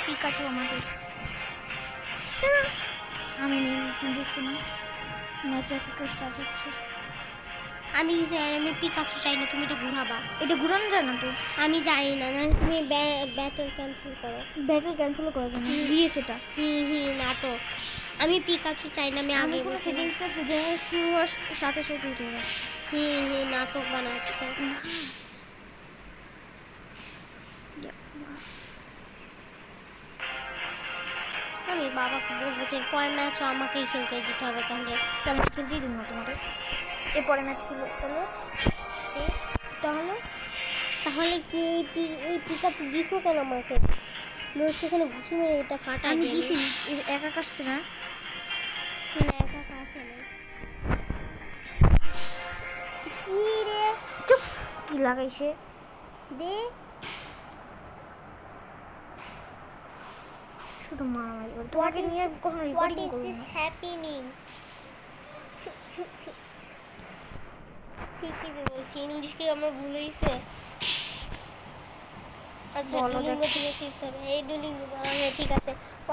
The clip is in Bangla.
পিকাচু আমাদের আমি তুমি দেখছি না ম্যাচ থেকে স্টার্ট হচ্ছে। আমি পিকাচু চাই না, তুমি এটা ঘুরাবা। এটা ঘুরানো যায় না তো। আমি জানি না, তুমি ব্যাটল ক্যান্সেল করো। ব্যাটল ক্যান্সেল করে দেন দিয়ে সেটা। নাটক। আমি পিকাচু চাই না, আমি আগে কোনো সেটিংস করছি গেমের শুরু হওয়ার সাথে সাথে উঠে গেছে। নাটক বানাচ্ছে। আমি বাবাকে বলবো যে পরের ম্যাচও আমাকেই খেলতে দিতে হবে, তাহলে তেমন খেলতেই দিব না তোমাদের। এরপরে ম্যাচ খেলো তাহলে তাহলে তাহলে কি এই পিকাচু দিছো কেন আমাকে? সেখানে ঘুষি মেরে এটা কাটা। আমি দিছি, একা কাটছে না। একা কাটে না। কি রে চুপ, কি লাগাইছে দে শুধু মারামারি করে। তোমাকে নিয়ে কখনো রেকর্ডিং করব না। হ্যাপেনিং? ঠিকই বলছি, ইংলিশ কি আমার ভুল হয়েছে? আচ্ছা, ডুলিঙ্গো থেকে শিখতে হবে। এই ডুলিঙ্গো, ঠিক আছে।